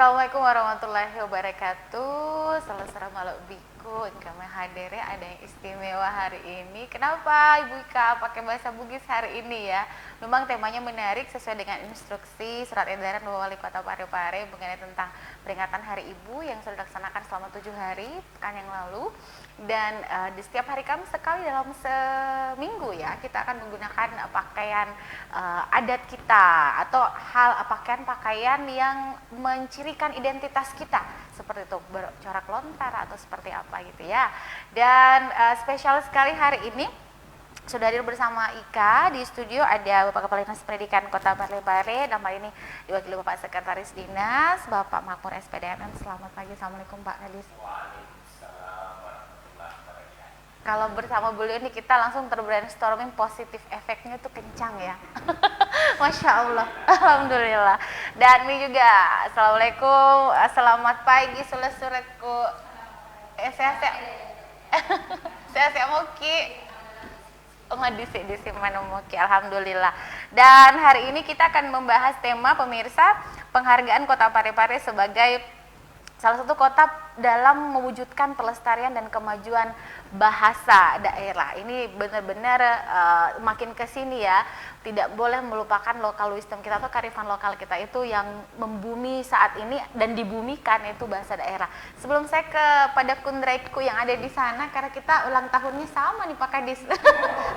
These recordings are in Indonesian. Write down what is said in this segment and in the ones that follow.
Assalamualaikum warahmatullahi wabarakatuh. Salam malam biku. Kami hadirnya ada yang istimewa hari ini. Kenapa Ibu Ika pakai bahasa Bugis hari ini ya? Memang temanya menarik sesuai dengan instruksi surat edaran Wali Kota Parepare mengenai tentang peringatan Hari Ibu yang sudah dilaksanakan selama 7 hari pekan yang lalu. Dan di setiap hari Kamis sekali dalam seminggu ya kita akan menggunakan pakaian adat kita atau pakaian-pakaian yang mencirikan identitas kita seperti itu bercorak lontar atau seperti apa gitu ya. Dan spesial sekali hari ini sudah hadir bersama Ika di studio ada Bapak Kepala Dinas Pendidikan Kota Parepare, dan hari ini diwakili Bapak Sekretaris Dinas Bapak Makmur SPDMM. Selamat pagi, Assalamualaikum Pak Kadis. Kalau bersama beliau ini kita langsung terbrainstorming, positif efeknya tuh kencang ya. Masya Allah, Alhamdulillah. Dan ini juga Assalamualaikum, selamat pagi sureku. Sehat-sehat. Sehat-sehat Moki. Disi Moki, Alhamdulillah. Dan hari ini kita akan membahas tema pemirsa penghargaan Kota Parepare sebagai salah satu kota dalam mewujudkan pelestarian dan kemajuan bahasa daerah. Ini benar-benar makin kesini ya, tidak boleh melupakan lokal wisdom kita atau kearifan lokal kita itu yang membumi saat ini dan dibumikan, itu bahasa daerah. Sebelum saya kepada kundraiku yang ada di sana, karena kita ulang tahunnya sama nih Pak Kadis.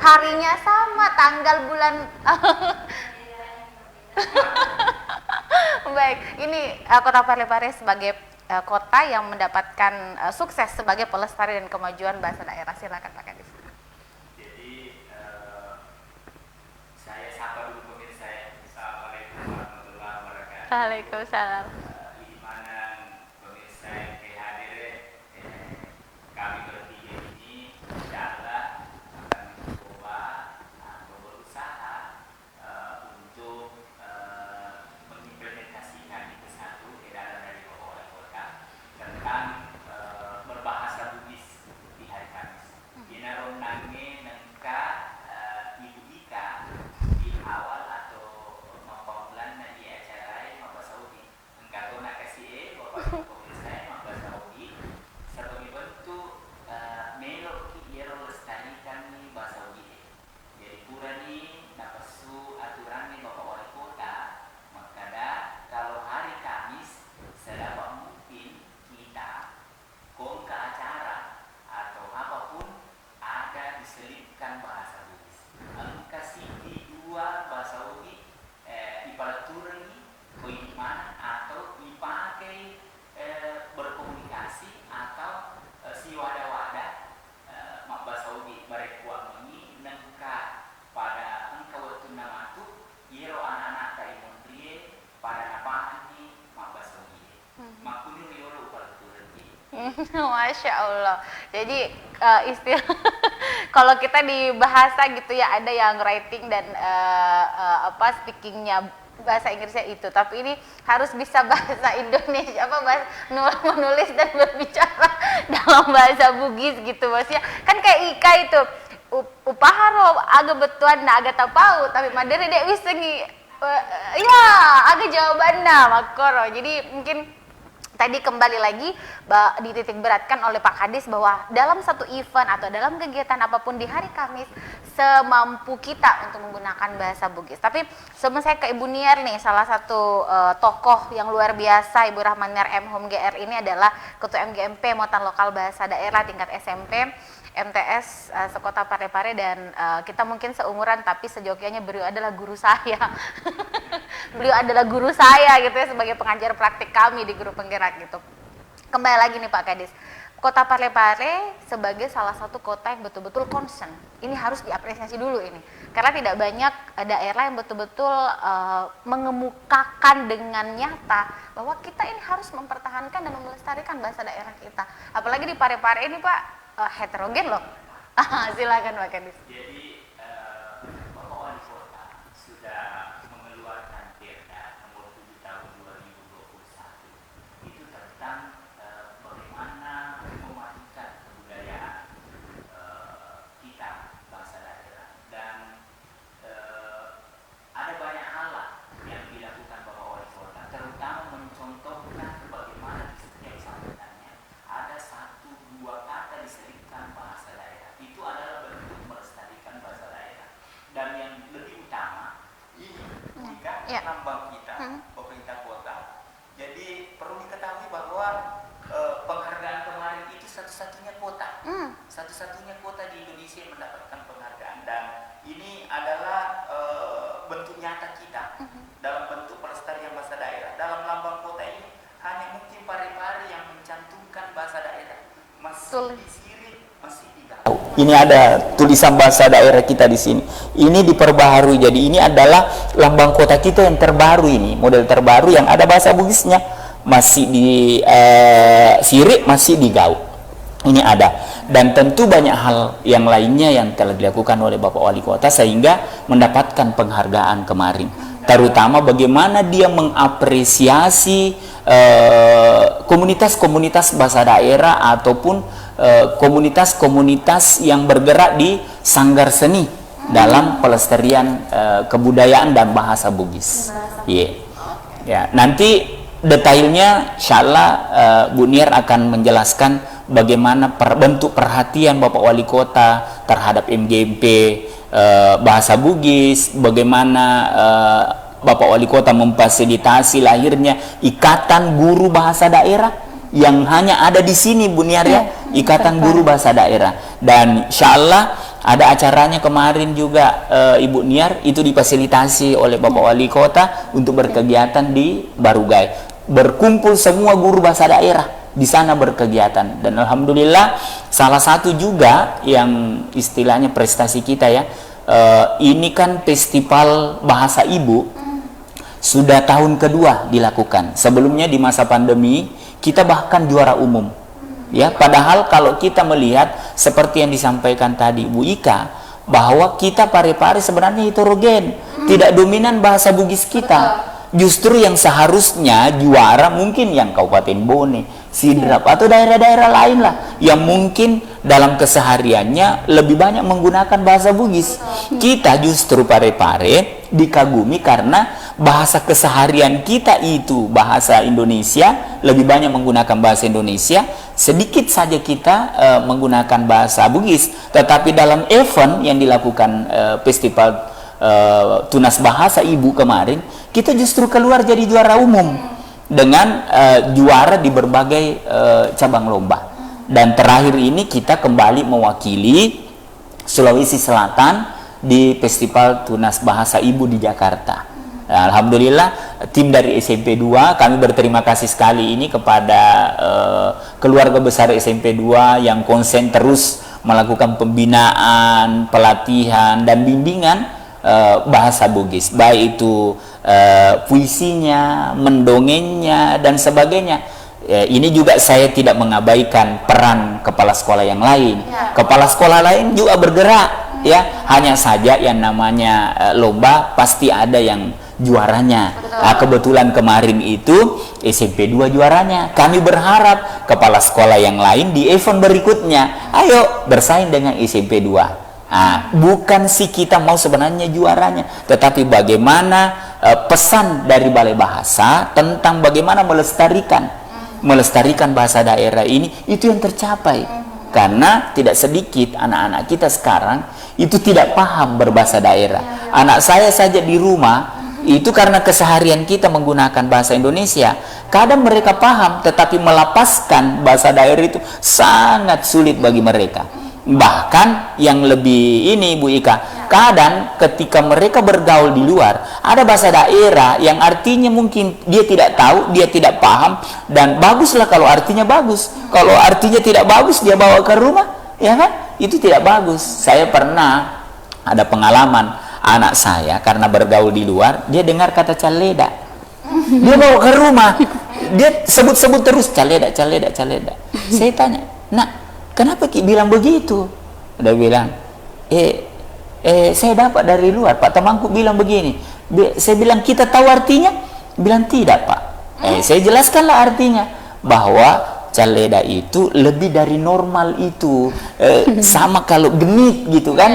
Harinya sama, tanggal bulan. Baik, ini Kota Parepare sebagai kota yang mendapatkan sukses sebagai pelestari dan kemajuan bahasa daerah. Silakan Pak Kadis. Jadi saya sapa dulu pemirsa ya. Assalamualaikum warahmatullahi wabarakatuh. Waalaikumsalam. Di mana pemirsa yang hadir, kami bertiga ini insyaallah akan mencoba atau berusaha untuk mengimplementasikan itu satu edaran dari Bapak Wali Kota tentang berbahasa Bugis di hari Kamis. Inaron nange nengka Ibu Ika di awal atau mapamulan na di acara Maba Saudi. Engka to nakasi Bapak pemirsa Maba Saudi satu bentuk melo ki iero lestarikan ni bahasa Saudi. Jadi pura ni napasu aturan ni Bapak Wali Kota makada kalau hari Kamis sedapat mungkin kita kong ke acara atau apapun ada diselipkan bahasa Bugis. Angka siti dua bahasa Bugis ipalaturni mana atau dipakai berkomunikasi atau si wadah-wadah bahasa Bugis mereka ini nengka pada angka waktu namatu iro anak-anak kai menteri pada napahan ni bahasa Bugis. Makuni iro ipalaturni. Masya Allah. Jadi istilah kalau kita di bahasa gitu ya ada yang writing dan speakingnya bahasa Inggrisnya itu, tapi ini harus bisa bahasa Indonesia, menulis dan berbicara dalam bahasa Bugis gitu maksudnya. Kan kayak Ika itu upaharo agak betuan na agak tapau tapi madere dek bisa ya agak jawabannya makoro. Jadi mungkin tadi kembali lagi dititik beratkan oleh Pak Kadis bahwa dalam satu event atau dalam kegiatan apapun di hari Kamis semampu kita untuk menggunakan bahasa Bugis. Tapi sebelum saya ke Ibu Niar nih, salah satu tokoh yang luar biasa Ibu Rahman Niar M Home GR ini adalah Ketua MGMP Muatan Lokal Bahasa Daerah tingkat SMP MTS sekota Parepare, dan kita mungkin seumuran tapi sejogianya beliau adalah guru saya. Beliau adalah guru saya gitu ya sebagai pengajar praktik kami di Guru Penggerak gitu. Kembali lagi nih Pak Kadis. Kota Parepare sebagai salah satu kota yang betul-betul concern. Ini harus diapresiasi dulu ini. Karena tidak banyak daerah yang betul-betul mengemukakan dengan nyata bahwa kita ini harus mempertahankan dan melestarikan bahasa daerah kita. Apalagi di Parepare ini Pak heterogen loh. Silakan Pak Kadis. Jadi Bapak Wali Kota sudah mengeluarkan Perda nomor 7 tahun 2021 itu tentang bagaimana memajukan kebudayaan kita bangsa daerah, dan ada banyak hal yang dilakukan Bapak Wali Kota, terutama mencontohkan Ya. lambang kita, pemerintah kota. Jadi perlu diketahui bahwa penghargaan kemarin itu satu-satunya kota, satu-satunya kota di Indonesia yang mendapatkan penghargaan, dan ini adalah bentuk nyata kita dalam bentuk pelestarian bahasa daerah. Dalam lambang kota ini hanya mungkin Parepare yang mencantumkan bahasa daerah, masih di Sirip, masih di Galuh. Ini ada tulisan bahasa daerah kita di sini. Ini diperbaharui, jadi ini adalah lambang kota kita yang terbaru, ini model terbaru yang ada bahasa Bugisnya, masih di Sirip, masih di Galuh. Ini ada, dan tentu banyak hal yang lainnya yang telah dilakukan oleh Bapak Wali Kota sehingga mendapatkan penghargaan kemarin, terutama bagaimana dia mengapresiasi komunitas-komunitas bahasa daerah ataupun komunitas-komunitas yang bergerak di sanggar seni dalam pelestarian kebudayaan dan bahasa Bugis. Ya, nanti detailnya insyaallah Bu Niar akan menjelaskan bagaimana bentuk perhatian Bapak Wali Kota terhadap MGMP bahasa Bugis, bagaimana Bapak Wali Kota memfasilitasi lahirnya Ikatan Guru Bahasa Daerah yang hanya ada di sini, Bu Niar ya, Ikatan Guru Bahasa Daerah. Dan insyaallah ada acaranya kemarin juga Ibu Niar, itu difasilitasi oleh Bapak Wali Kota untuk berkegiatan di Barugai. Berkumpul semua guru bahasa daerah di sana berkegiatan, dan alhamdulillah salah satu juga yang istilahnya prestasi kita ya, ini kan festival bahasa ibu sudah tahun kedua dilakukan. Sebelumnya di masa pandemi kita bahkan juara umum ya, padahal kalau kita melihat seperti yang disampaikan tadi Bu Ika, bahwa kita Parepare sebenarnya heterogen, tidak dominan bahasa Bugis kita. Justru yang seharusnya juara mungkin yang Kabupaten Bone, Sidrap, atau daerah-daerah lain lah yang mungkin dalam kesehariannya lebih banyak menggunakan bahasa Bugis. Kita justru Parepare dikagumi karena bahasa keseharian kita itu bahasa Indonesia, lebih banyak menggunakan bahasa Indonesia, sedikit saja kita menggunakan bahasa Bugis. Tetapi dalam event yang dilakukan festival Tunas Bahasa Ibu kemarin, kita justru keluar jadi juara umum dengan juara di berbagai cabang lomba. Dan terakhir ini kita kembali mewakili Sulawesi Selatan di Festival Tunas Bahasa Ibu di Jakarta. Nah, alhamdulillah tim dari SMP 2, kami berterima kasih sekali ini kepada keluarga besar SMP 2 yang konsen terus melakukan pembinaan, pelatihan dan bimbingan bahasa Bugis, baik itu puisinya, mendongengnya dan sebagainya. Ini juga saya tidak mengabaikan peran kepala sekolah yang lain. Kepala sekolah lain juga bergerak ya, hanya saja yang namanya lomba pasti ada yang juaranya. Nah, kebetulan kemarin itu SMP 2 juaranya. Kami berharap kepala sekolah yang lain di event berikutnya ayo bersaing dengan SMP 2. Nah, bukan sih kita mau sebenarnya juaranya, tetapi bagaimana pesan dari Balai Bahasa tentang bagaimana melestarikan bahasa daerah ini, itu yang tercapai. Karena tidak sedikit anak-anak kita sekarang itu tidak paham berbahasa daerah. Anak saya saja di rumah itu karena keseharian kita menggunakan bahasa Indonesia, kadang mereka paham, tetapi melepaskan bahasa daerah itu sangat sulit bagi mereka. Bahkan yang lebih ini Bu Ika, kadang ketika mereka bergaul di luar, ada bahasa daerah yang artinya mungkin dia tidak tahu, dia tidak paham, dan baguslah kalau artinya bagus. Kalau artinya tidak bagus, dia bawa ke rumah, ya kan? Itu tidak bagus. Saya pernah ada pengalaman, anak saya karena bergaul di luar, dia dengar kata caleda, dia bawa ke rumah, dia sebut-sebut terus caleda, caleda, caleda. Saya tanya, nak, kenapa Ki bilang begitu? Dia bilang, saya dapat dari luar, Pak temanku bilang begini. Saya bilang, kita tahu artinya? Bilang, tidak Pak. Saya jelaskanlah artinya, bahwa caleda itu lebih dari normal itu, sama kalau genit gitu kan.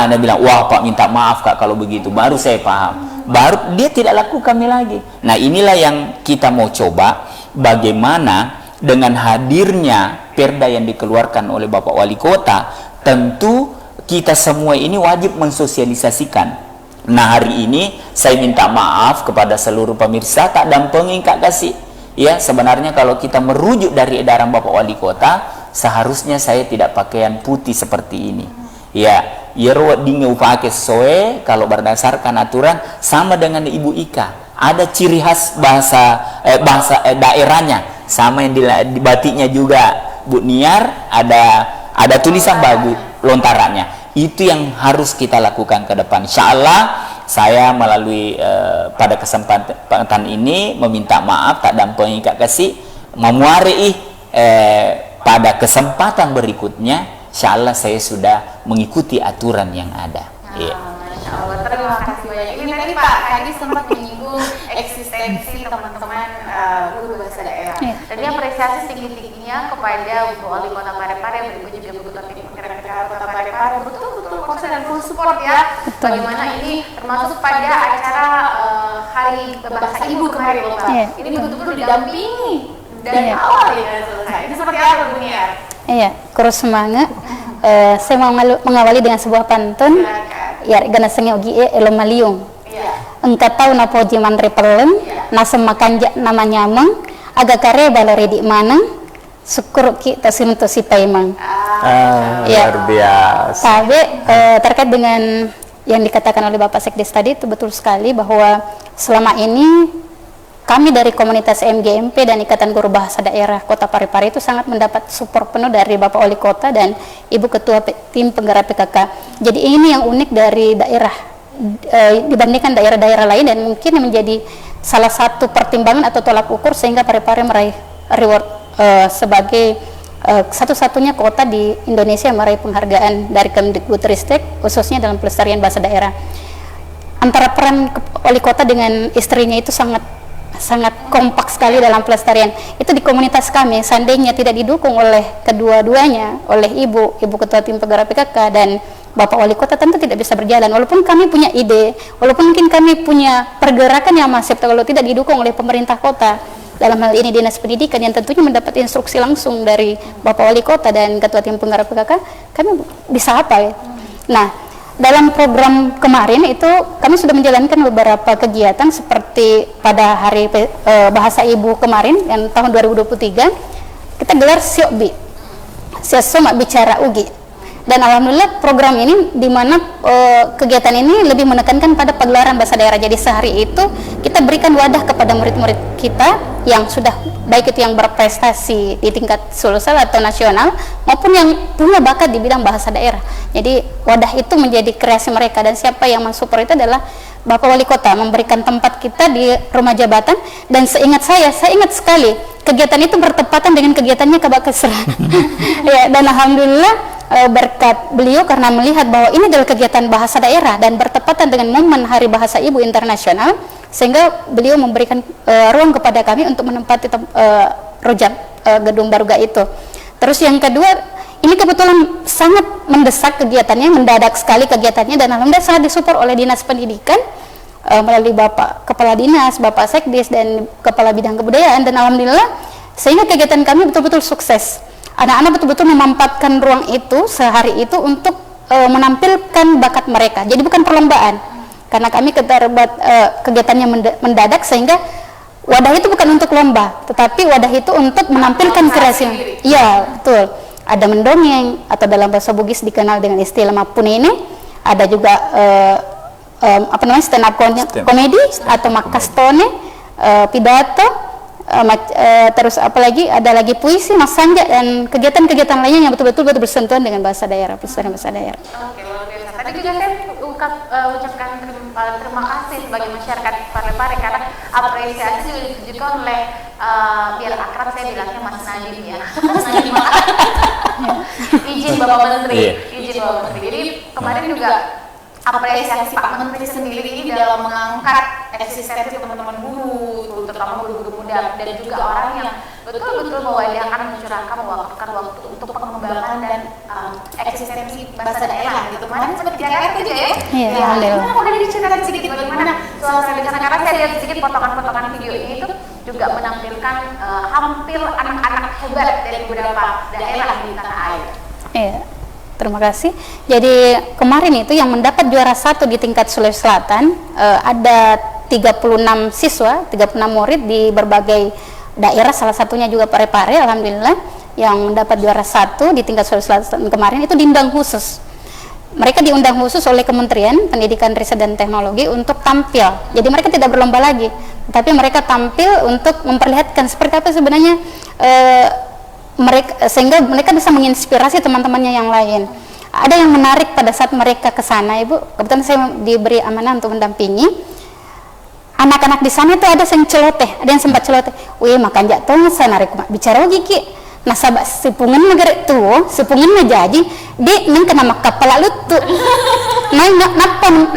Dia bilang, wah Pak minta maaf Kak kalau begitu. Baru saya paham, baru dia tidak laku kami lagi. Nah, inilah yang kita mau coba, bagaimana dengan hadirnya perda yang dikeluarkan oleh Bapak Wali Kota, tentu kita semua ini wajib mensosialisasikan Nah, hari ini saya minta maaf kepada seluruh pemirsa, tak dampingin Kak Kasih. Ya, sebenarnya kalau kita merujuk dari edaran Bapak Wali Kota, seharusnya saya tidak pakaian putih seperti ini. Ya, rawat dingin pakai sesuai kalau berdasarkan aturan sama dengan Ibu Ika. Ada ciri khas bahasa daerahnya, sama yang di batiknya juga Bu Niar, ada tulisan bagus lontarannya. Itu yang harus kita lakukan ke depan. Insya Allah saya melalui pada kesempatan ini meminta maaf tak dampingi Kak Kasih, memuari pada kesempatan berikutnya insya Allah saya sudah mengikuti aturan yang ada. Masya Allah, terima kasih banyak. Ini tadi Pak Kadi sempat menyinggung eksistensi teman-teman guru bahasa daerah. Dan dia apresiasi tinggi-tingginya kepada Bu Wali Kota Parepare, berikut juga Bu Ketua Tim Penggerak Kota Parepare, betul-betul konsen dan full support ya. Bagaimana ini termasuk pada acara Hari Bahasa Ibu kemarin loh Pak. Ini betul-betul didampingi dari awal ya selesai. Ini seperti apa Bu Niar? Iya, kurus semangat. Saya mau mengawali dengan sebuah pantun. Ya, gana sengi ogi elo maliung. Engkau tahu napa oji mandre pelem, nasem makanjak nama nyameng, agak kare balore di mana, syukur ki tasin to si paimang. Luar biasa. Tapi terkait dengan yang dikatakan oleh Bapak Sekdes tadi itu betul sekali bahwa selama ini kami dari komunitas MGMP dan Ikatan Guru Bahasa Daerah Kota Parepare itu sangat mendapat support penuh dari Bapak Wali Kota dan Ibu Ketua Tim Penggerak PKK. Jadi ini yang unik dari daerah dibandingkan daerah-daerah lain dan mungkin menjadi salah satu pertimbangan atau tolak ukur sehingga Parepare meraih reward sebagai satu-satunya kota di Indonesia yang meraih penghargaan dari Kemdikbudristek khususnya dalam pelestarian bahasa daerah. Antara peran wali kota dengan istrinya itu sangat kompak sekali dalam pelestarian. Itu di komunitas kami, seandainya tidak didukung oleh kedua-duanya, oleh Ibu Ketua Tim Penggerak PKK dan Bapak Wali Kota, tentu tidak bisa berjalan. Walaupun kami punya ide, walaupun mungkin kami punya pergerakan yang masif, kalau tidak didukung oleh pemerintah kota, dalam hal ini Dinas Pendidikan yang tentunya mendapat instruksi langsung dari Bapak Wali Kota dan Ketua Tim Penggerak PKK, kami bisa apa ya? Nah, dalam program kemarin itu kami sudah menjalankan beberapa kegiatan seperti pada Hari Bahasa Ibu kemarin yang tahun 2023 kita gelar Siokbi, Siasoma Bicara Ugi, dan alhamdulillah program ini di mana kegiatan ini lebih menekankan pada pagelaran bahasa daerah. Jadi sehari itu kita berikan wadah kepada murid-murid kita yang sudah baik itu yang berprestasi di tingkat sulsel atau nasional maupun yang punya bakat di bidang bahasa daerah. Jadi wadah itu menjadi kreasi mereka dan siapa yang mensupport itu adalah Bapak Wali Kota memberikan tempat kita di rumah jabatan dan saya ingat sekali kegiatan itu bertepatan dengan kegiatannya Kabak Kesra. Ya, dan alhamdulillah berkat beliau karena melihat bahwa ini adalah kegiatan bahasa daerah dan bertepatan dengan momen Hari Bahasa Ibu Internasional sehingga beliau memberikan ruang kepada kami untuk menempati rojak gedung Baruga itu. Terus yang kedua, ini kebetulan sangat mendesak kegiatannya, mendadak sekali kegiatannya dan alhamdulillah sangat disupport oleh Dinas Pendidikan melalui Bapak Kepala Dinas, Bapak Sekdes dan Kepala Bidang Kebudayaan dan alhamdulillah sehingga kegiatan kami betul-betul sukses. Anak-anak betul-betul memanfaatkan ruang itu sehari itu untuk menampilkan bakat mereka. Jadi bukan perlombaan. Karena kami kegiatannya mendadak sehingga wadah itu bukan untuk lomba, tetapi wadah itu untuk menampilkan kreasi. Iya, betul. Ada mendongeng atau dalam bahasa Bugis dikenal dengan istilah mapunene. Ada juga stand up komedi atau makastone, pidato, terus apalagi ada lagi puisi, masanja dan kegiatan-kegiatan lainnya yang betul-betul bersentuhan dengan bahasa daerah, pelestarian bahasa daerah. Oke, luar biasa. Tadi juga saya ucapkan terima kasih sebagai masyarakat Parepare karena apresiasi ditujukan oleh biar akrab saya bilangnya Mas Nadiem ya. Mas Nadiem. Izin Bapak Menteri, izin Bapak Menteri. Jadi kemarin juga apresiasi Pak Menteri sendiri ini dalam mengangkat eksistensi teman-teman guru, terutama guru-guru muda dan juga orang yang betul-betul mewajahkan, mencurahkan, mewakafkan waktu untuk pengembangan dan eksistensi bahasa daerah gitu. Kemarin seperti Jakarta juga ya? Iya, alhamdulillah. Gimana boleh diceritakan sedikit bagaimana suasana di sana? Karena saya lihat sedikit potongan-potongan video ini itu juga menampilkan hampir anak-anak hebat dari beberapa daerah di tanah air. Iya. terima kasih. Jadi kemarin itu yang mendapat juara 1 di tingkat Sulawesi Selatan ada 36 siswa, 36 murid di berbagai daerah, salah satunya juga Parepare, alhamdulillah, yang mendapat juara 1 di tingkat Sulawesi Selatan kemarin itu diundang khusus. Mereka diundang khusus oleh Kementerian Pendidikan, Riset dan Teknologi untuk tampil. Jadi mereka tidak berlomba lagi, tapi mereka tampil untuk memperlihatkan seperti apa sebenarnya mereka, sehingga mereka bisa menginspirasi teman-temannya yang lain. Ada yang menarik pada saat mereka ke sana, Ibu. Kebetulan saya diberi amanah untuk mendampingi. Anak-anak di sana itu ada yang celoteh, ada yang sempat celoteh. Wih, makan jak tuh sana narik bicara gigi. Nah, sahabat sipungan negara tuh, sipungan menjadi di neng kena mak kepala lutu. Nah,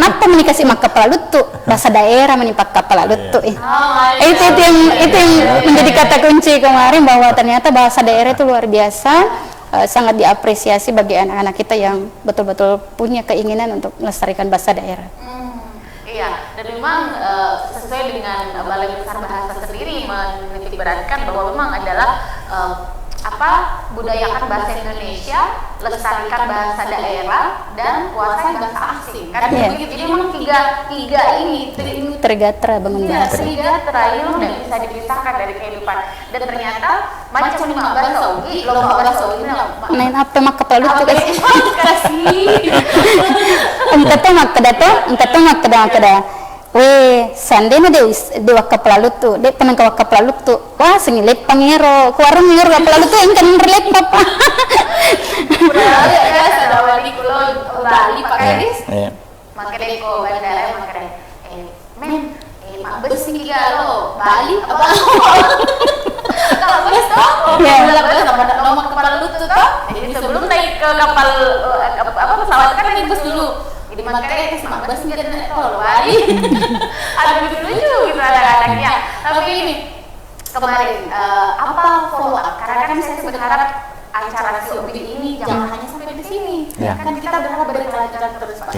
napa menikasi mak kepala lutu? Bahasa daerah menimpa kepala lutu. Itu yang menjadi kata kunci kemarin, bahwa ternyata bahasa daerah itu luar biasa, sangat diapresiasi bagi anak-anak kita yang betul-betul punya keinginan untuk melestarikan bahasa daerah. Iya, dan memang sesuai dengan Balai Besar Bahasa sendiri menitik beratkan bahwa memang adalah budayakan bahasa Indonesia, lestarikan bahasa daerah, dan kuasai bahasa asing. Kan begitu. Jadi memang tiga ini Trigatra bangun bahasa. Trigatra ini udah bisa dipisahkan dari kehidupan. Dan ternyata macam mak bahasa ugi, lomba bahasa ugi main apa mak kepala lutu kasih. Mak kada. Weh, sandena de wakap lalu tuh, de penang wakap lalu tuh. Wah, sengilip pangero, kuarang ngero wakap lalu tuh engkan relep papa. Ya, ada wali kulo Bali pakai dis. Makanya ko bandara makanya mak besi lo Bali apa? Kalau bes toh, nomor kepala lutut toh. Jadi sebelum naik ke kapal pesawat kan naik bus dulu. Jadi makanya sama bus nggak ada kalau Bali. Ada lucu gitu anak-anaknya. Tapi ini kemarin apa follow up? Karena kan saya berharap acara COB ini jangan hanya sampai di sini. Kan kita berharap berkelanjutan terus Pak.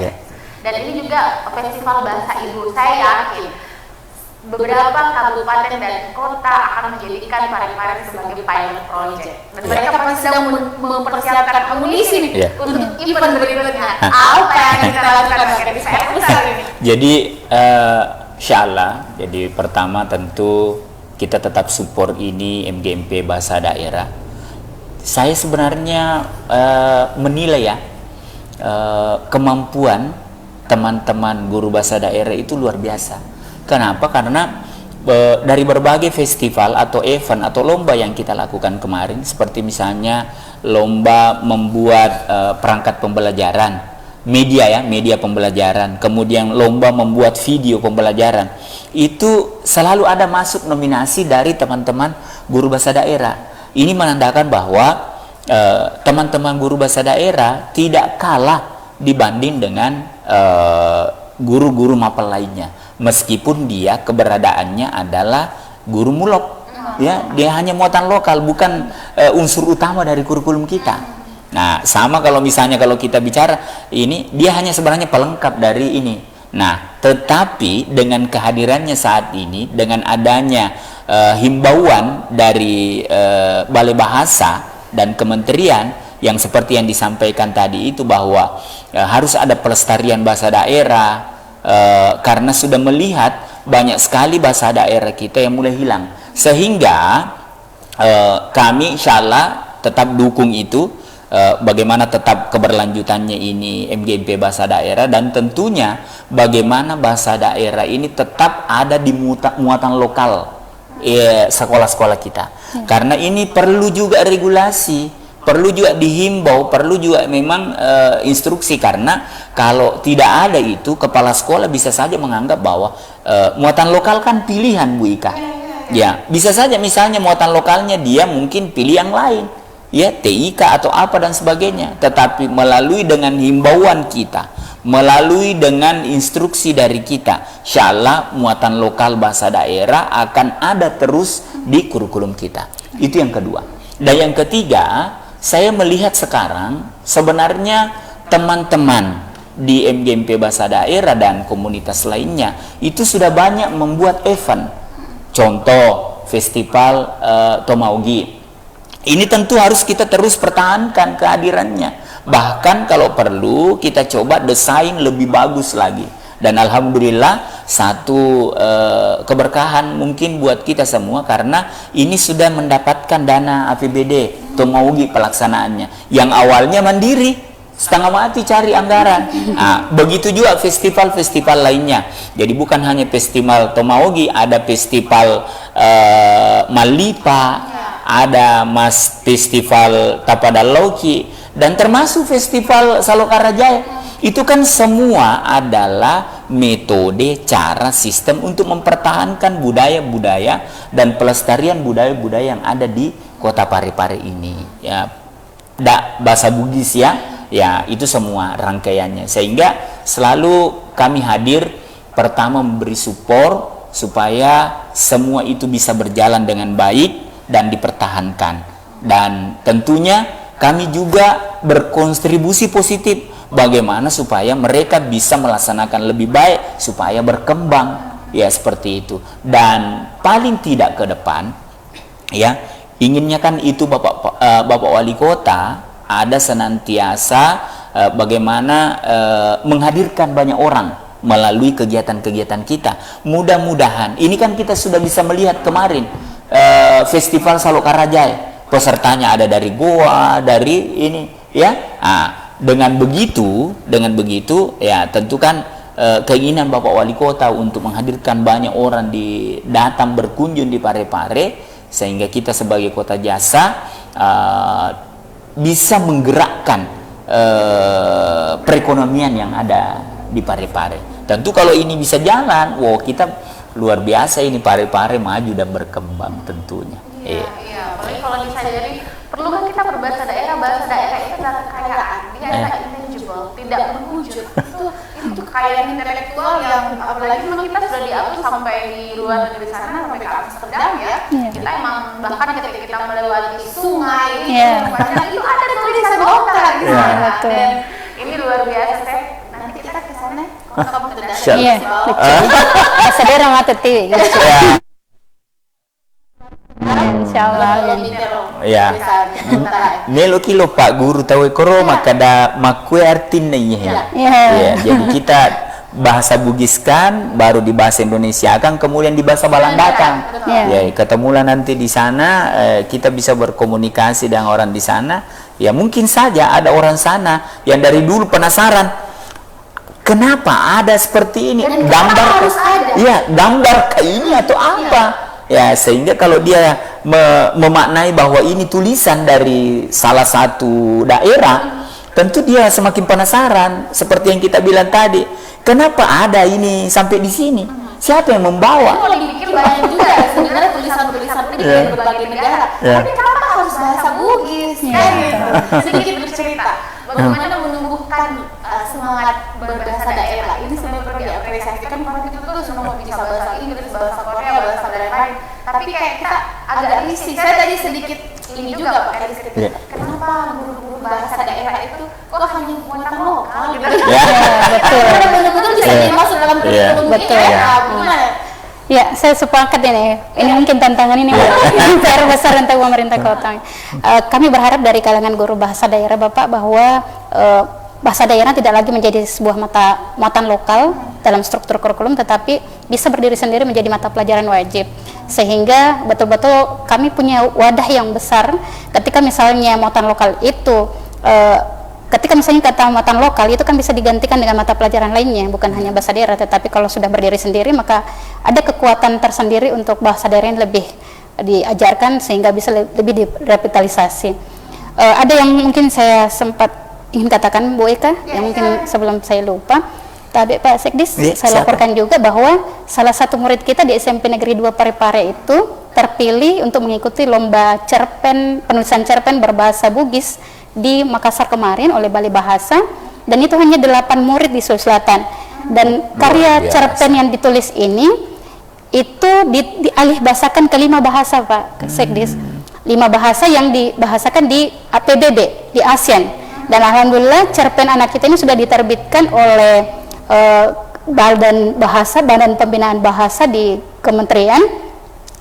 Dan ini juga festival bahasa ibu. Saya yakin beberapa kabupaten dan kota akan menjadikan Parepare sebagai pilot project. Dan mereka pasti sedang mempersiapkan amunisi nih untuk event berikutnya. Apa yang akan kita lakukan di PR Pusat ini? Jadi insyaallah, jadi pertama tentu kita tetap support ini MGMP Bahasa Daerah. Saya sebenarnya menilai kemampuan teman-teman guru bahasa daerah itu luar biasa. Kenapa? Karena dari berbagai festival atau event atau lomba yang kita lakukan kemarin, seperti misalnya lomba membuat perangkat pembelajaran, media pembelajaran, kemudian lomba membuat video pembelajaran, itu selalu ada masuk nominasi dari teman-teman guru bahasa daerah. Ini menandakan bahwa teman-teman guru bahasa daerah tidak kalah dibanding dengan guru-guru mapel lainnya, meskipun dia keberadaannya adalah guru mulok, dia hanya muatan lokal, bukan unsur utama dari kurikulum kita. Nah, sama kalau misalnya kalau kita bicara ini, dia hanya sebenarnya pelengkap dari ini. Nah, tetapi dengan kehadirannya saat ini, dengan adanya himbauan dari Balai Bahasa dan Kementerian yang seperti yang disampaikan tadi itu, bahwa harus ada pelestarian bahasa daerah, karena sudah melihat banyak sekali bahasa daerah kita yang mulai hilang, sehingga kami insyaallah tetap dukung itu, bagaimana tetap keberlanjutannya ini MGMP Bahasa Daerah, dan tentunya bagaimana bahasa daerah ini tetap ada di muatan lokal sekolah-sekolah kita, karena ini perlu juga regulasi, perlu juga dihimbau, perlu juga memang instruksi, karena kalau tidak ada itu, kepala sekolah bisa saja menganggap bahwa muatan lokal kan pilihan Bu Ika. Ya, bisa saja misalnya muatan lokalnya dia mungkin pilih yang lain, ya TIK atau apa dan sebagainya. Tetapi melalui dengan himbauan kita, melalui dengan instruksi dari kita, insyaallah muatan lokal bahasa daerah akan ada terus di kurikulum kita. Itu yang kedua. Dan yang ketiga, saya melihat sekarang sebenarnya teman-teman di MGMP Bahasa Daerah dan komunitas lainnya itu sudah banyak membuat event. Contoh festival Tomaugi. Ini tentu harus kita terus pertahankan kehadirannya. Bahkan kalau perlu kita coba desain lebih bagus lagi. Dan alhamdulillah satu keberkahan mungkin buat kita semua karena ini sudah mendapatkan dana APBD Tomaugi pelaksanaannya. Yang awalnya mandiri, setengah mati cari anggaran. Nah, begitu juga festival-festival lainnya. Jadi bukan hanya festival Tomaugi, ada festival Malipa, ada festival Tapadaloki, dan termasuk festival Salokarajaya. Itu kan semua adalah metode, cara, sistem untuk mempertahankan budaya-budaya dan pelestarian budaya-budaya yang ada di Kota Parepare ini. Ya, bahasa Bugis ya, ya itu semua rangkaiannya. Sehingga selalu kami hadir, pertama memberi support supaya semua itu bisa berjalan dengan baik dan dipertahankan. Dan tentunya kami juga berkontribusi positif bagaimana supaya mereka bisa melaksanakan lebih baik supaya berkembang, ya seperti itu. Dan paling tidak ke depan ya inginnya kan itu Bapak Wali Kota ada senantiasa bagaimana menghadirkan banyak orang melalui kegiatan-kegiatan kita. Mudah-mudahan ini kan kita sudah bisa melihat kemarin Festival Salokarajaya, pesertanya ada dari Goa, dari ini ya. Dengan begitu ya tentu kan keinginan Bapak Wali Kota untuk menghadirkan banyak orang datang berkunjung di Parepare, sehingga kita sebagai kota jasa bisa menggerakkan perekonomian yang ada di Parepare. Tentu kalau ini bisa jalan, wow, kita luar biasa ini, Parepare maju dan berkembang tentunya. Iya. Apalagi kalau bisa jadi perlu kan kita berbahasa daerah itu adalah kekayaan, dia adalah intangible, tidak berwujud. Itu kekayaan intelektual yang apalagi memang kita sudah diakui sampai di luar negeri sana, sampai ke Amsterdam ya. Kita emang bahkan ketika kita melewati sungai itu ada tulisan kota gitu. Dan ini luar biasa. Nanti kita ke sana kalau kamu ke dalam. Iya. Bahasa daerah mata TV. Insyaallah. Ya. Nelo kilo Pak Guru tahu koro makada makue artinya ya. Ya. Jadi kita bahasa Bugiskan baru di bahasa Indonesia kan kemudian di bahasa Balandakan. Ya, ketemulah nanti di sana kita bisa berkomunikasi dengan orang di sana. Ya mungkin saja ada orang sana yang dari dulu penasaran kenapa ada seperti ini, gambar kayak ini atau apa. Ya, sehingga kalau dia memaknai bahwa ini tulisan dari salah satu daerah, tentu dia semakin penasaran. Seperti yang kita bilang tadi, kenapa ada ini sampai di sini? Siapa yang membawa? Kalau dipikir banyak juga sebenarnya tulisan-tulisan ini dari berbagai negara. Tapi kenapa harus bahasa Bugis? Sedikit bercerita bagaimana menumbuhkan semangat berbahasa daerah. Ini sebenarnya perlu diapresiasi kan, karena kita tuh semua bisa bahasa Inggris, bahasa Korea, bahasa lain-lain. Tapi kayak kita agak risih. Saya tadi sedikit ini juga Pak Kadis, kenapa guru-guru bahasa daerah itu kok hanya muatan lokal gitu? Betul. Betul-betul bisa dimasuk dalam kurikulum gimana? Ya, saya sepakat ini. Ini mungkin tantangan ini PR besar untuk pemerintah kota. Kami berharap dari kalangan guru bahasa daerah Bapak bahwa bahasa daerah tidak lagi menjadi sebuah muatan lokal dalam struktur kurikulum, tetapi bisa berdiri sendiri menjadi mata pelajaran wajib. Sehingga betul-betul kami punya wadah yang besar ketika misalnya muatan lokal itu ketika misalnya kata muatan lokal itu kan bisa digantikan dengan mata pelajaran lainnya, bukan hanya bahasa daerah, tetapi kalau sudah berdiri sendiri maka ada kekuatan tersendiri untuk bahasa daerah yang lebih diajarkan sehingga bisa lebih direvitalisasi. Ada yang mungkin saya sempat ingin katakan Bu Eka, yang mungkin sebelum saya lupa, tadi Pak Sekdis, saya laporkan juga bahwa salah satu murid kita di SMP Negeri 2 Parepare itu terpilih untuk mengikuti lomba penulisan cerpen berbahasa Bugis di Makassar kemarin oleh Balai Bahasa, dan itu hanya 8 murid di Sulawesi Selatan. Dan karya cerpen yang ditulis ini itu dialih bahasakan ke 5 bahasa Pak Sekdis, 5 bahasa yang dibahasakan di APBD di ASEAN. Dan alhamdulillah cerpen anak kita ini sudah diterbitkan oleh Badan Pembinaan Bahasa di Kementerian.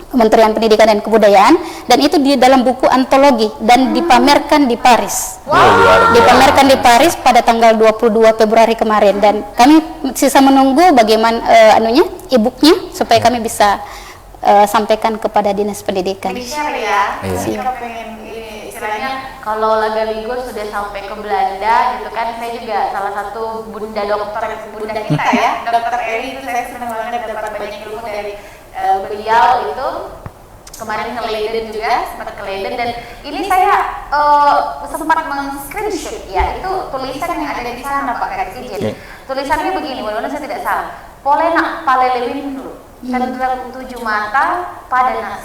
Kementerian Pendidikan dan Kebudayaan, dan itu di dalam buku antologi dan dipamerkan di Paris. Dipamerkan di Paris pada tanggal 22 Februari kemarin, dan kami sisa menunggu bagaimana e-booknya supaya kami bisa sampaikan kepada Dinas Pendidikan. Di-share ya. Kita pengen istilahnya kalau Lagaligo sudah sampai ke Belanda gitu kan, saya juga salah satu bunda kita ya, Dokter Eri, itu saya senang banget dapat banyak ilmu dari beliau. Itu kemarin ke Leiden juga, sempat ke Leiden, dan ini saya sempat men-screenshot ya, itu tulisan yang ada di sana Pak Kadis. Jadi tulisannya begini, walaupun saya tidak salah, Polena Palelewinru, cenderung 7 mata pada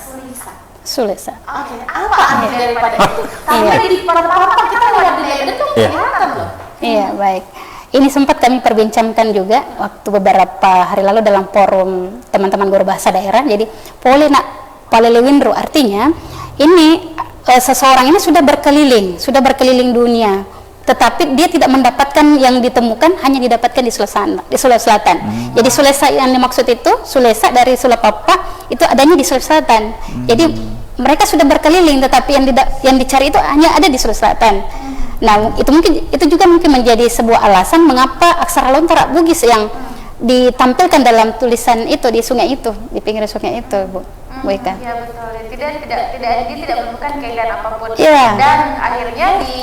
Sulesa. Oke, apa arti daripada itu? Tapi di pertama kita lihat di Leiden tuh kelihatan loh. Iya, baik. Ini sempat kami perbincangkan juga waktu beberapa hari lalu dalam forum teman-teman guru bahasa daerah. Jadi Polena Palelewinru artinya ini seseorang ini sudah berkeliling dunia, tetapi dia tidak mendapatkan yang ditemukan, hanya didapatkan di Sulawesi Selatan. Jadi Sulesa yang dimaksud itu, Sulesa dari Sulapapa itu adanya di Sulawesi Selatan. Jadi mereka sudah berkeliling, tetapi yang dicari itu hanya ada di Sulawesi Selatan. Nah, itu juga mungkin menjadi sebuah alasan mengapa aksara lontar Bugis yang ditampilkan dalam tulisan itu di sungai itu, di pinggir sungai itu, Bu Ika. Iya betul. Dia tidak menemukan kaidan apapun. Yeah. Dan akhirnya di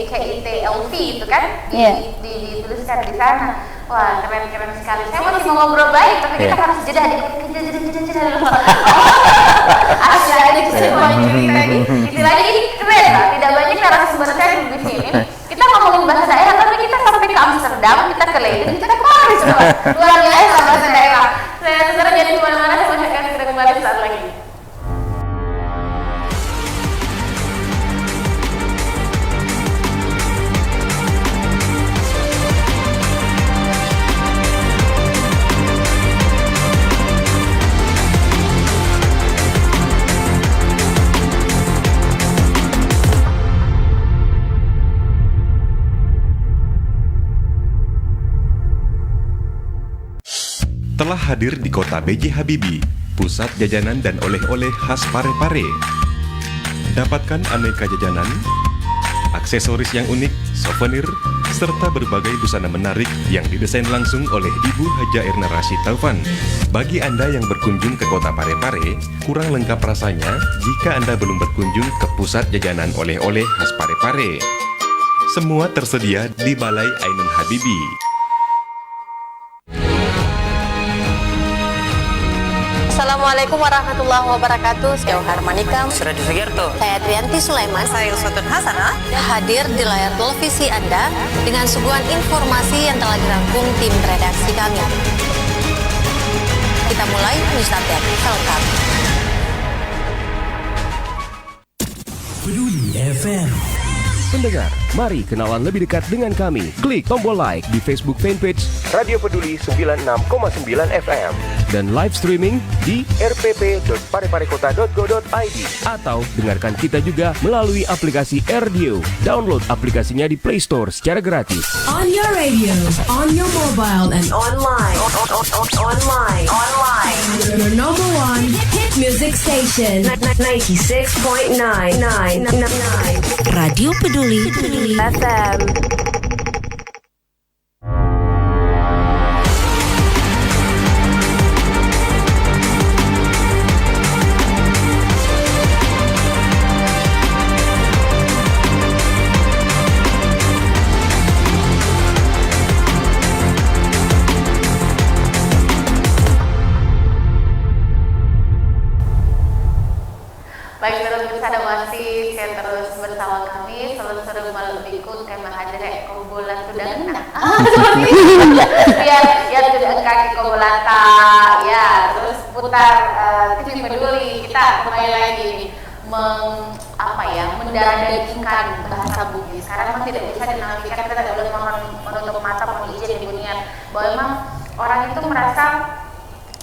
KIT-LV itu kan dituliskan di sana. Wah, keren sekali. Saya masih mau ngobrol baik, tapi kita harus jeda dulu. Asli ada keseruan cerita ini. Istilahnya ini keren lah. Tidak banyak narasumber saya di sini. Kita ngomongin bahasa daerah, tapi kita sampai ke Amsterdam, kita ke Leiden, kita ke Paris semua. Luar biasa bahasa daerah. Saya sekarang jadi kemana-mana, saya akan segera kembali saat lagi. Telah hadir di kota B.J. Habibie, pusat jajanan dan oleh-oleh khas Parepare. Dapatkan aneka jajanan, aksesoris yang unik, souvenir, serta berbagai busana menarik yang didesain langsung oleh Ibu Haja Erna Rashid Taufan. Bagi Anda yang berkunjung ke kota Parepare, kurang lengkap rasanya jika Anda belum berkunjung ke pusat jajanan oleh-oleh khas Parepare. Semua tersedia di Balai Ainun Habibie. Assalamualaikum warahmatullahi wabarakatuh. Saya Harmanikam. Suradi Sugerto. Saya Trianti Sulaiman. Saya Uswatun Hasanah. Hadir di layar televisi Anda dengan suguhan informasi yang telah dirangkum tim redaksi kami. Kita mulai news update selengkap. Peduli FM. Pendengar, mari kenalan lebih dekat dengan kami. Klik tombol like di Facebook fanpage Radio Peduli 96,9 FM dan live streaming di rpp.pareparekota.go.id atau dengarkan kita juga melalui aplikasi RDio. Download aplikasinya di Play Store secara gratis. On your radio, on your mobile, and Online. your number one hit music station. 96.9. Radio Peduli FM. Baik, terus ada masih saya terus bersama kami selalu melebihkan tema hadir kumpulan sudah ya sudah kaki kumulata ya terus putar TV Peduli. Kita kembali lagi ini mendagingkan bahasa Bugis. Sekarang memang tidak bisa dinafikan, kita tidak boleh menutup mata mengijin di dunia bahwa memang orang itu merasa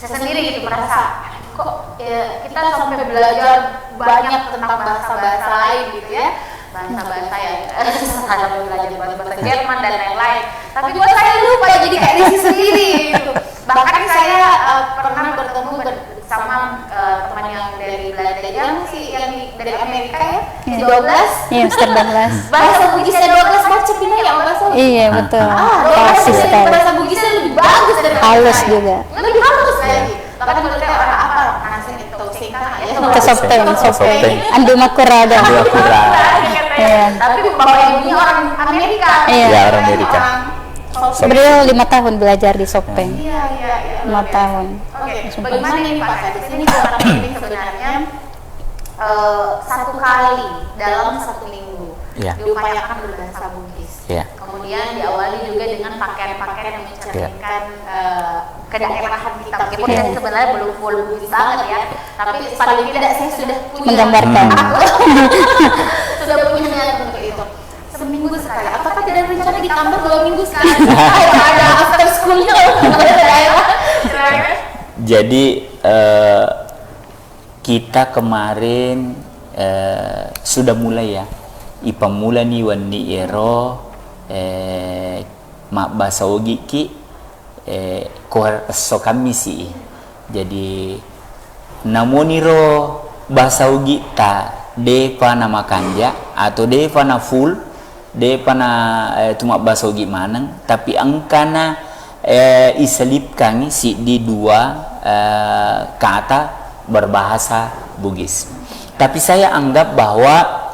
sendiri gitu, merasa kok ya, kita sampai belajar banyak tentang bahasa-bahasa lain gitu ya, bahasa-bahasa yang sampai belajar bahasa Jerman dan lain-lain, tapi buat saya lupa ya, jadi kayak diri sendiri gitu. Bahkan saya pernah bertemu bersama teman yang 12. Iya, semester 12. Bahasa Bugisnya 12 baca pindah ya bahasa. Iya, betul. 12 Pasti dari sekali. bahasa Bugisnya lebih bagus dari Halus juga. Lebih halus lagi. Bahkan menurut saya orang apa anak saya itu singkat ya. Ke Sopeng. Andu Makuraga. Iya. Tapi bapak ibunya orang Amerika. Iya. Ya, orang Amerika. Beliau 5 tahun belajar di Sopeng. Iya. 5 tahun. Oke, bagaimana ini Pak Kadis? Ini program ini sebenarnya 1 kali dalam 1 minggu Ya. diupayakan berbahasa Bugis. Ya. Kemudian diawali juga dengan pakaian-pakaian yang mencerminkan kedaerahan kita. Meskipun Ya. ini sebenarnya belum full Bugis banget ya, tapi paling tidak saya sudah punya Menggambarkan. sudah punya niat untuk itu. Seminggu sekali. Apakah tidak rencana ditambah 2 minggu sekali? Ada after school-nya kalau ada daerah. Jadi kita kemarin sudah mulai ya. Ipa mula ni wani ero mak basaogi ki ko so kami si. Jadi namoniro basaogi ta depa nama kanja atau depa na full depa na tumak basaogi manang tapi angkana iselipkan si di 2 kata berbahasa Bugis. Tapi saya anggap bahwa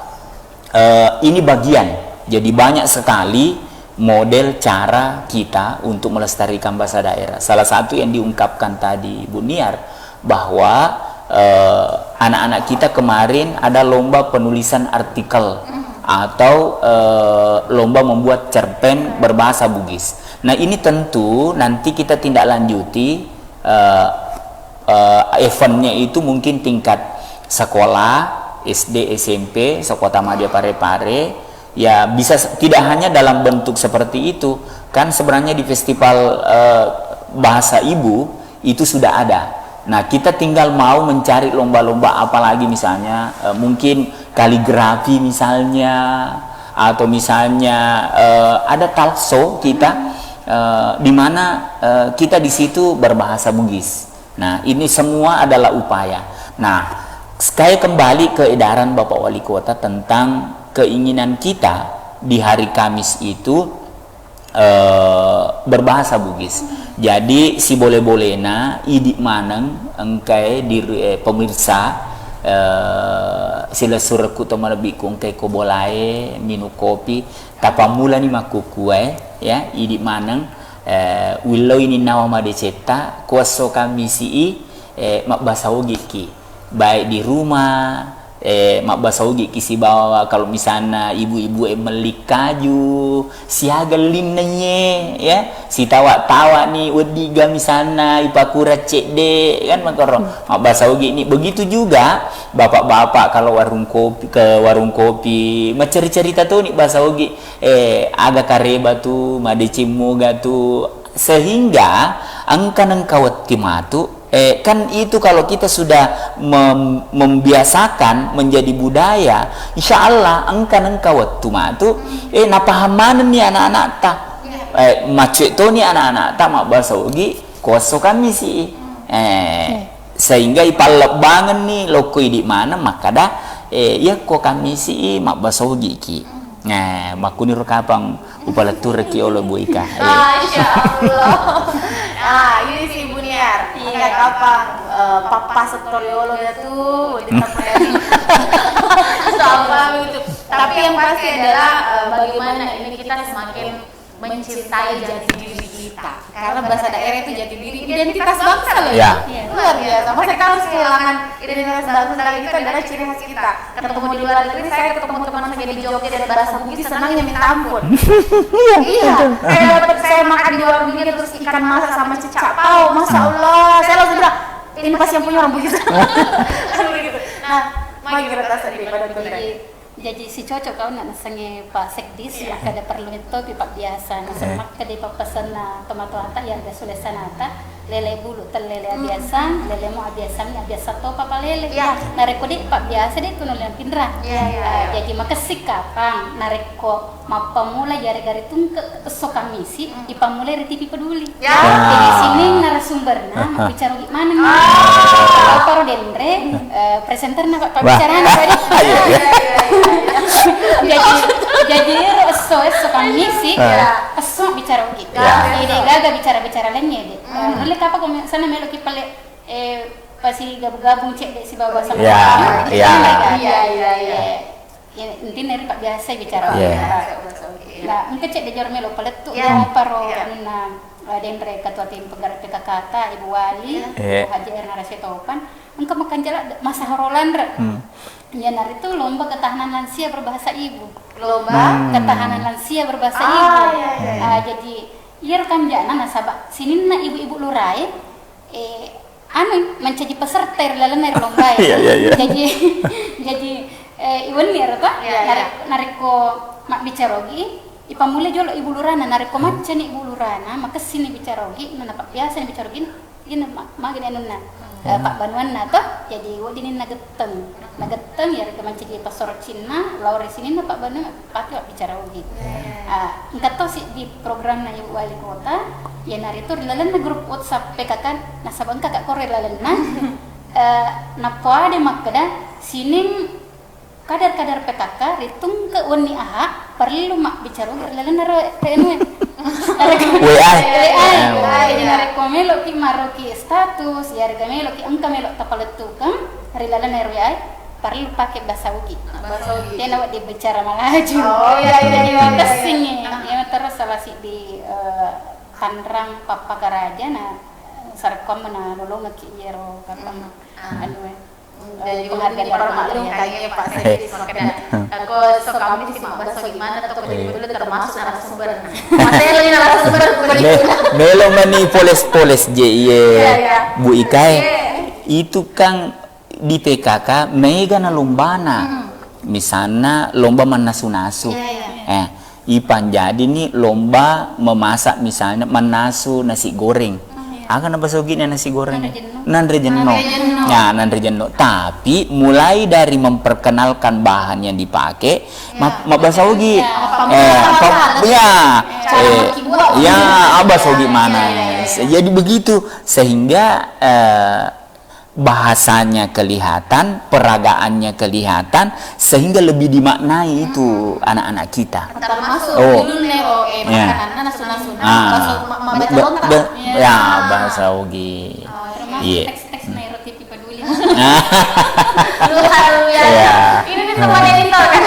ini bagian. Jadi banyak sekali model cara kita untuk melestarikan bahasa daerah. Salah satu yang diungkapkan tadi Bu Niar bahwa anak-anak kita kemarin ada lomba penulisan artikel atau lomba membuat cerpen berbahasa Bugis. Nah, ini tentu nanti kita tindak lanjuti eventnya itu mungkin tingkat sekolah, SD, SMP, Sekota Madya Parepare, ya bisa tidak hanya dalam bentuk seperti itu. Kan sebenarnya di festival bahasa ibu itu sudah ada. Nah, kita tinggal mau mencari lomba-lomba apa lagi misalnya mungkin kaligrafi misalnya atau misalnya ada talk show kita di mana kita di situ berbahasa Bugis. Nah, ini semua adalah upaya. Nah, saya kembali ke edaran Bapak Wali Kota tentang keinginan kita di hari Kamis itu berbahasa Bugis. Jadi si boleh-bolehna idik maneng engkai di pemirsa sila surku to malabi kung kay ko bolae minu kopi tapamula ni makukue ya idik maneng willow ini nawa madeceta kuaso kami si makbasa giki baik di rumah makbasa kisi bawa kalau misalnya ibu-ibu melik kaju siaga limnanya ya si tawa-tawa nih wediga misalnya ipakura cek de kan makbasa ini begitu juga bapak-bapak kalau warung kopi mencerita tuh nih bahasa agak kareba tuh madecimu gatu sehingga angkan engkau timatu kan itu kalau kita sudah membiasakan menjadi budaya, insya Allah engkau waktu matu napahaman nih anak-anak ta macet to nih anak-anak ta mak bahasa kuasa kami sih sehingga ipalap banget nih loko di mana maka dah ya kok kami sih mak bahasa ki nah makuni rokapang upalatur ki oleh Bu Ika. Masya Allah. Ini si Ibu Niar. Iya kapang papa sektoriolo ya tuh sama itu. Tapi yang pasti adalah bagaimana ini kita semakin mencintai jati diri kita. Karena bahasa daerah itu jati diri, identitas bangsa loh. Ya. Luar biasa. Masa kita harus kehilangan identitas bangsa itu adalah ciri khas kita. Ketemu di luar negeri, saya ketemu teman saya di Jogja dari bahasa Bugis senangnya minta ampun. Iya. Saya dapat saya makan di warung ini terus ikan masak sama cecak pau. Masya Allah. Saya langsung bilang ini pasti yang punya orang Bugis. Nah, mari kita tes pada tuh. Jadi si cocok kau nak nasange Pak Sekdis ya kada perlu itu pipak biasa na semak kada papasan na tomato ata ya ada sulesanata lele bulu tel lele biasa lele mo biasa ni biasa to papa lele nareko dik pak biasa dik kuno yang pindra jadi makasih kapang nareko mapamula jari-jari tung ke kamisi ipamula di TV Peduli jadi sini narasumberna mau bicara gimana nih Paro Dendre presenter na pak bicara tadi jadi eso kami sih eso bicara gitu. Ide gaga bicara lainnya deh. Nolak apa kau sana meloki pale pasti gabung cek deh si bawa sama inti nari pak biasa bicara lah engke cek deh jormelo pale tuh paro nuna dendre ketua tim penggerak PKK Ibu Wali Haji Erna Rasetopan engke makan jala masa horolan ya nari itu lomba ketahanan lansia berbahasa ibu. Ketahanan lansia berbahasa ibu. Jadi iya rekam jana nasabah sini na ibu-ibu lurai menjadi peserta lalu nari lomba jadi iwan nih apa nariko mak bicarogi ipamule jolo ibu lurana nariko macam ibu lurana maka sini bicarogi nana pak biasa nih bicarogi ini magin enuna Pak Banuan nato jadi wadinin nageteng ya reka jadi pasor Cina laure sini na Pak Banuan pakai bicara ugi enggak tahu sih di program na Ibu Wali Kota ya nari itu dilalan na grup WhatsApp PKK nasabang kakak kore lalan na poade makada sini kadar PKK ritung ke uni aha perlu mak bicara ugi lalan na renu WA jadi nareko melo ki maroki status ya rega melo ki angka melo tapaletukam rilala WA perlu pakai bahasa ugi dia nawat dibicara malaju jadi makasih ya terus salah si di Tanrang Papa Garaja na sarkom na nolong ki yero kapang jadi penghargaan permaklum kayaknya Pak Sekdes makanya aku kami sih bahasa gimana atau dulu termasuk narasumber melo mani poles Bu Ikai itu kan di PKK mega na lombana misalnya lomba manasu-nasu ipan jadi nih lomba memasak misalnya menasu nasi goreng akan apa soginya nasi goreng nandre jenno tapi mulai dari memperkenalkan bahan yang dipakai bahasa ugi bahasa ugi mana jadi begitu sehingga bahasanya kelihatan, peragaannya kelihatan, sehingga lebih dimaknai itu anak-anak kita. Termasuk bahasa ugi. Teks-teks Nairo TV peduli. Ini nih teman editor kan.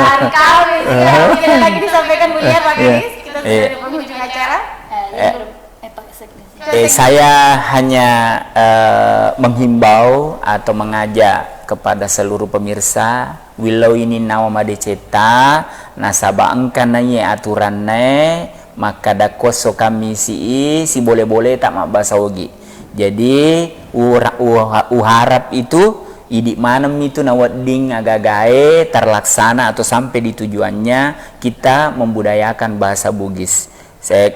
Hari Kamis kita lagi disampaikan Bu Lia Pak Gedis, kita sudah di penghujung acara. Saya hanya menghimbau atau mengajak kepada seluruh pemirsa wilau ini nawa madeceta nasaba angkan naye aturan ne maka dakoso kami si boleh-boleh tak mak bahasa ogi. Jadi uharap itu idik manem itu nawading agagae terlaksana atau sampai di tujuannya kita membudayakan bahasa Bugis.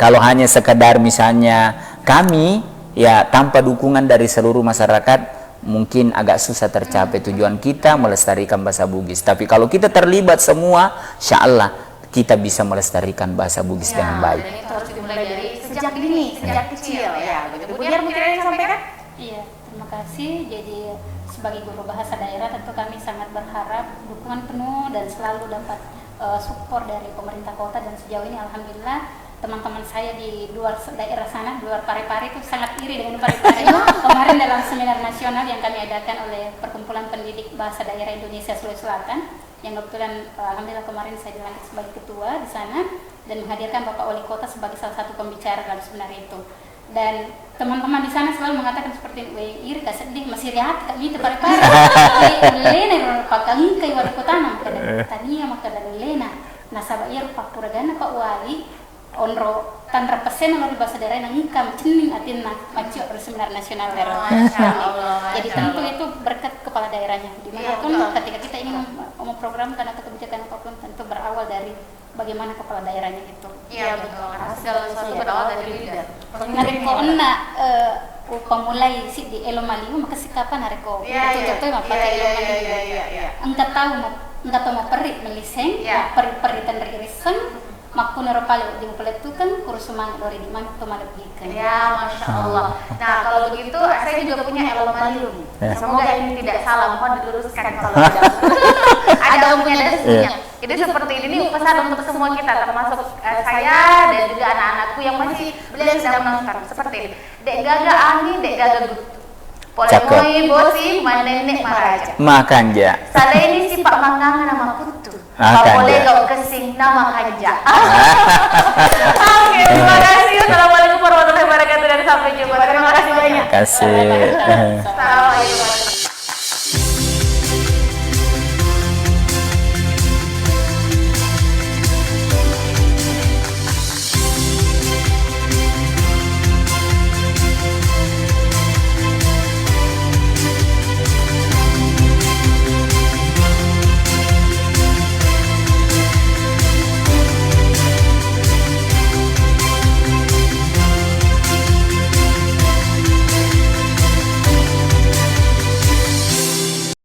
Kalau hanya sekedar misalnya kami ya tanpa dukungan dari seluruh masyarakat mungkin agak susah tercapai tujuan kita melestarikan bahasa Bugis. Tapi kalau kita terlibat semua, insya Allah kita bisa melestarikan bahasa Bugis dengan baik. Dan itu harus dimulai dari sejak dini, sejak kecil ya. Begitu Bu Diar mungkin yang sampaikan? Iya, terima kasih. Jadi sebagai guru bahasa daerah tentu kami sangat berharap dukungan penuh dan selalu dapat support dari pemerintah kota dan sejauh ini alhamdulillah teman-teman saya di luar daerah sana, di luar Parepare itu sangat iri dengan Parepare. Kemarin dalam seminar nasional yang kami adakan oleh Perkumpulan Pendidik Bahasa Daerah Indonesia Sulawesi Selatan, yang kebetulan alhamdulillah kemarin saya dilantik sebagai ketua di sana dan menghadirkan Bapak Wali Kota sebagai salah satu pembicara dalam seminar itu. Dan teman-teman di sana selalu mengatakan seperti iri ka sedih masih rihat kami itu Parepare. Lena pakang kay Wali Kota nang kada tania maka lena nasaba iya Pak Puragana Pak Wali onro tanra pesen melalui bahasa daerah yang ngkam cening atin nak maju seminar nasional daerah. Jadi tentu itu berkat kepala daerahnya. Dimanapun ketika kita ingin memprogramkan atau kebijakan apapun tentu berawal dari bagaimana kepala daerahnya itu. Iya betul. Hasil sesuatu berawal dari leader. Nareko ena pemulai si di Elomaliu maka sikapan nareko itu pakai Elomaliu. Engkau tahu mau perit meliseng, perit dan irisan makunero pale di itu kan kurus semangat dari di mana pemalep ikan. Ya, Masya Allah. Nah, kalau begitu saya juga punya elomalium. Semoga ini tidak salah, mohon diluruskan kalau ada umumnya dan semuanya. Jadi seperti ini pesan untuk semua kita, termasuk saya dan juga anak-anakku yang masih beliau sedang menonton. Seperti ini. Dek gaga angin, dek gaga gutu. Polemoi bosi, manenek maraja. Makan ja. Sada ini sifat mangangan nama putu. Makan Boleh ja. kau kesing nama kanja. Oke, terima kasih. Assalamualaikum warahmatullahi wabarakatuh dan sampai jumpa. Terima kasih banyak. Kasih. Assalamualaikum.